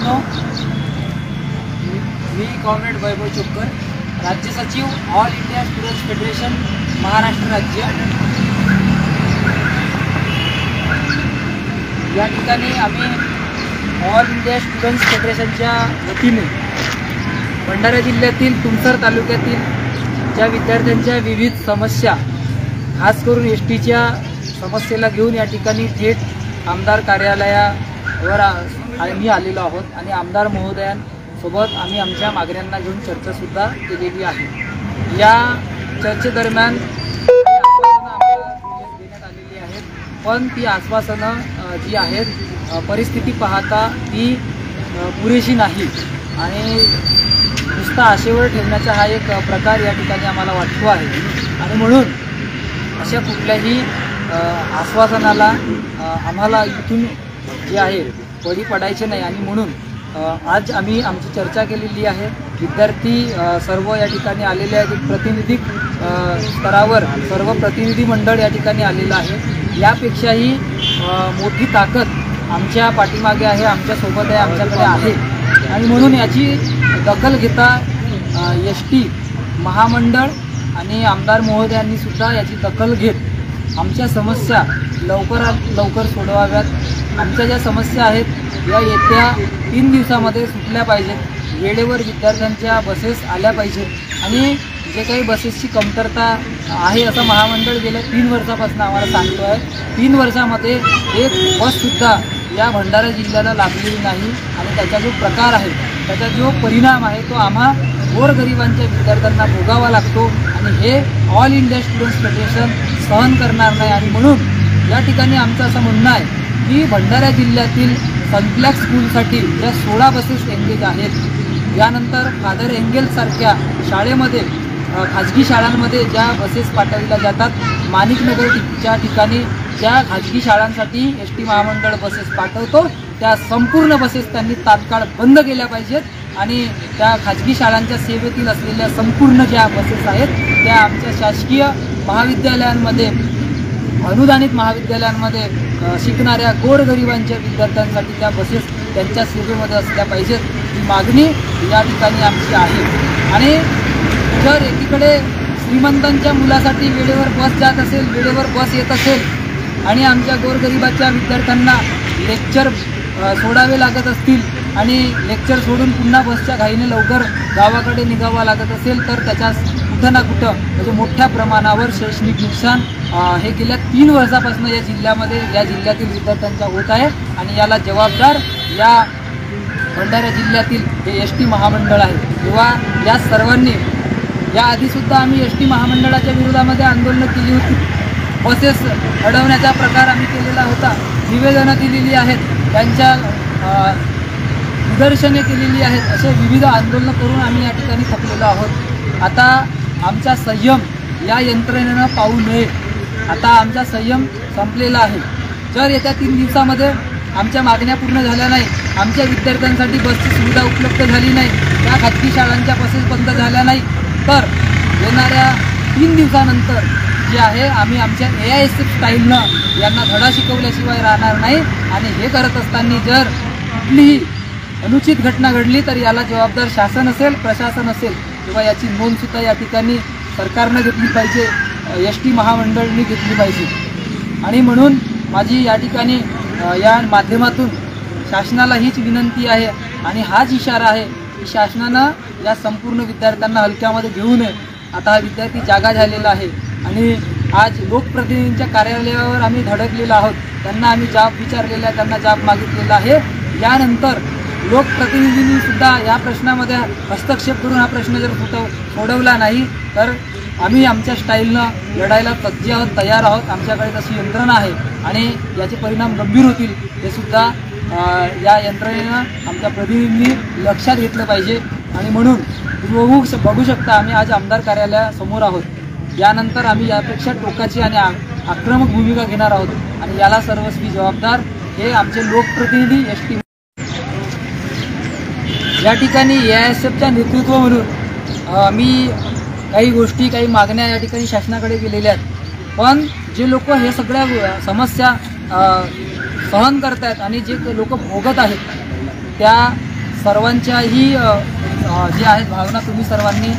मित्रांनो, मी कॉम्रेड वैभव चोपकर, राज्य सचिव all India students federation Maharashtra राज्य। या ठिकाणी आम्ही ऑल इंडिया स्टुडंट्स फेडरेशनच्या वतीने भंडारा जिल्ह्यातील तुमसर तालुक्यातील ज्या विद्यार्थ्यांच्या विविध समस्या, खास करून एसटीच्या समस्येला घेऊन या ठिकाणी थेट आमदार कार्यालयावर आम्ही आलेलो आहोत आणि आमदार महोदयांसोबत आम्ही आमच्या मागण्यांना घेऊन चर्चासुद्धा केलेली आहे। या चर्चेदरम्यान आश्वासनं आम्हाला देण्यात आलेली आहेत, पण ती आश्वासनं जी आहेत परिस्थिती पाहता ती पुरेशी नाही आणि नुसता आशेवर ठेवण्याचा हा एक प्रकार या ठिकाणी आम्हाला वाटतो आहे आणि म्हणून अशा कुठल्याही आश्वासनाला आम्हाला इथून जे आहे बळी पडायचे नाही आणि म्हणून आज आम्ही आमची चर्चा केलेली आहे। विद्यार्थी सर्व या ठिकाणी आलेले आहेत, एक प्रतिनिधी स्तरावर सर्व प्रतिनिधी मंडळ या ठिकाणी आलेलं आहे। यापेक्षाही मोठी ताकद आमच्या पाठीमागे आहे, आमच्यासोबत आहे, आमच्याकडे आहे आणि म्हणून याची दखल घेता एसटी महामंडळ आणि आमदार महोदयांनी सुद्धा याची दखल घेत आमच्या समस्या लवकरात लवकर सोडवाव्यात। आमच्या ज्या समस्या आहेत या येत्या 3 दिवसामध्ये सुटल्या पाहिजेत, वेळेवर विद्यार्थ्यांच्या बसेस आल्या पाहिजेत आणि जे काही बसेसची कमतरता आहे असं महामंडळ गेल्या 3 वर्षापासून आम्हाला सांगतो आहे। 3 वर्षामध्ये एक बससुद्धा या भंडारा जिल्ह्याला लागलेली नाही आणि त्याचा जो प्रकार आहे, त्याचा जो परिणाम आहे तो आम्हा गोरगरिबांच्या विद्यार्थ्यांना भोगावा लागतो आणि हे ऑल इंडिया स्टुडंट्स फेडरेशन सहन करणार नाही आणि म्हणून या ठिकाणी आमचं असं म्हणणं आहे की भंडारा जिल्ह्यातील सनफ्लॅग स्कूलसाठी ज्या 16 बसेस एंगेज आहेत, यानंतर फादर एंगेलसारख्या शाळेमध्ये खाजगी शाळांमध्ये ज्या बसेस पाठवल्या जातात, माणिकनगरच्या ठिकाणी ज्या खाजगी शाळांसाठी एसटी महामंडळ बसेस पाठवतो त्या संपूर्ण बसेस त्यांनी तात्काळ बंद केल्या पाहिजेत आणि त्या खाजगी शाळांच्या सेवेतील असलेल्या संपूर्ण ज्या बसेस आहेत त्या आमच्या शासकीय महाविद्यालयांमध्ये, अनुदानित महाविद्यालयांमध्ये शिकणाऱ्या गोरगरिबांच्या विद्यार्थ्यांसाठी त्या बसेस त्यांच्या सेवेमध्ये असल्या पाहिजेत, ही मागणी या ठिकाणी आमची आहे। आणि जर एकीकडे श्रीमंतांच्या मुलासाठी वेळेवर बस जात असेल, वेळेवर बस येत असेल आणि आमच्या गोरगरिबाच्या विद्यार्थ्यांना लेक्चर सोडावे लागत असतील आणि लेक्चर सोडून पुन्हा बसच्या घाईने लवकर गावाकडे निघावं लागत असेल तर त्याच्या कुठं ना कुठं म्हणजे मोठ्या प्रमाणावर शैक्षणिक नुकसान हे गेल्या 3 वर्षापासून या जिल्ह्यातील विद्यार्थ्यांचा होत आहे आणि याला जबाबदार या भंडारा जिल्ह्यातील हे एसटी महामंडळ आहे। तेव्हा या सर्वांनी याआधीसुद्धा आम्ही एसटी महामंडळाच्या विरोधामध्ये आंदोलनं केली होती, बसेस अडवण्याचा प्रकार आम्ही केलेला होता, निवेदनं दिलेली आहेत, त्यांच्या निदर्शने केलेली आहेत, असे विविध आंदोलनं करून आम्ही या ठिकाणी थकलेलो आहोत। आता आमचा संयम या यंत्रणेनं पाहू नये, आता आमचा संयम संपलेला आहे। जर येत्या 3 दिवसामध्ये आमच्या मागण्या पूर्ण झाल्या नाही, आमच्या विद्यार्थ्यांसाठी बसची सुविधा उपलब्ध झाली नाही, त्या खाजगी शाळांच्या बसेस बंद झाल्या नाही तर येणाऱ्या 3 दिवसानंतर जे आहे आम्ही आमच्या AISF स्टाईलनं यांना धडा शिकवल्याशिवाय राहणार नाही आणि हे करत असताना जर कुठलीही अनुचित घटना घडली तर याला जबाबदार शासन असेल, प्रशासन असेल, किंवा याची नोंदसुद्धा या ठिकाणी सरकारनं घेतली पाहिजे, एसटी महामंडळाने घेतली पाहिजे। आणि म्हणून माझी या ठिकाणी या माध्यमातून शासनाला हीच विनंती आहे आणि हाच इशारा आहे की शासनानं या संपूर्ण विद्यार्थ्यांना हलक्यामध्ये घेऊ नये। आता हा विद्यार्थी जागा झालेला आहे आणि आज लोकप्रतिनिधींच्या कार्यालयावर आम्ही धडकलेलो आहोत, त्यांना आम्ही जाब विचारलेला आहे, त्यांना जाब मागितलेला आहे। यानंतर लोकप्रतिनिधींनी सुद्धा या प्रश्नामध्ये हस्तक्षेप करून हा प्रश्न जर सोडवला नाही तर आम्ही आमच्या स्टाईलनं लढायला सज्ज आहोत, तयार आहोत। आमच्याकडे तशी यंत्रणा आहे आणि याचे परिणाम गंभीर होतील हे सुद्धा या यंत्रणेनं आमच्या प्रतिनिधींनी लक्षात घेतलं पाहिजे आणि म्हणून बघू शकता आम्ही आज आमदार कार्यालयासमोर आहोत। यानंतर आम्ही यापेक्षा टोकाची आणि आक्रमक भूमिका घेणार आहोत आणि याला सर्वस्वी जबाबदार हे आमचे लोकप्रतिनिधी एसटी। या ठिकाणी AISFच्या नेतृत्व म्हणून मी काही गोष्टी, काही मागण्या या ठिकाणी शासनाकडे केलेल्या आहेत, पण जे लोक हे सगळ्या समस्या सहन करत आहेत आणि जे लोक भोगत आहेत त्या सर्वांच्याही जे आहेत भावना तुम्ही सर्वांनी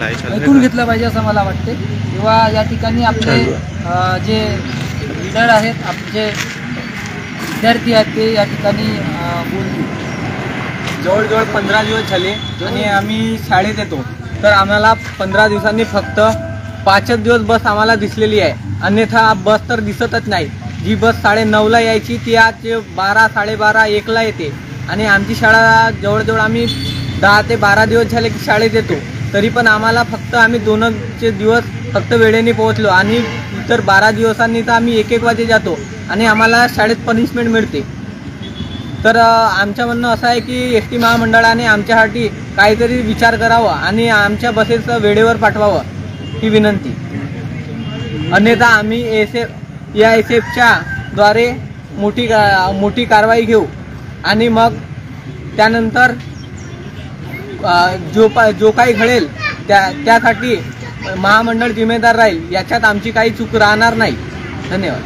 ऐकून घेतलं पाहिजे असं मला वाटते. किंवा या ठिकाणी आपले जे लीडर आहेत, आपले विद्यार्थी आहेत, ते या ठिकाणी बोलतील. जवळजवळ 15 दिवस झाले आणि आम्ही शाळेत येतो, तर आम्हाला 15 दिवसांनी फक्त 5च दिवस बस आम्हाला दिसलेली आहे. अन्यथा बस तर दिसतच नाही. जी बस 9:30ला यायची ती आज 12, 12:30, 1ला येते. आणि आमची शाळा जवळजवळ आम्ही 10 ते 12 दिवस झाले की शाळेत येतो, तरी पण आम्हाला फक्त आम्ही 2च दिवस फक्त वेळेने पोहोचलो आणि इतर 12 दिवसांनी तर आम्ही 1-1 वाजे जातो आणि आम्हाला शाळेत पनिशमेंट मिळते. तर आमचं म्हणणं असं आहे की एस टी महामंडळाने आमच्यासाठी काहीतरी विचार करावा आणि आमच्या बसेस वेळेवर पाठवावं ही विनंती. अन्यथा आम्ही एसएफच्या द्वारे मोठी कारवाई घेऊ आणि मग त्यानंतर जो काही घडेल त्यासाठी महामंडळ जिम्मेदार राहील. याच्यात आमची काही चूक राहणार नाही. धन्यवाद.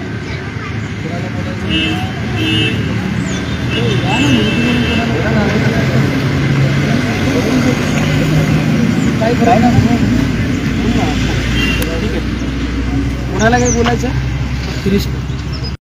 कुणाला काही बोलायचं?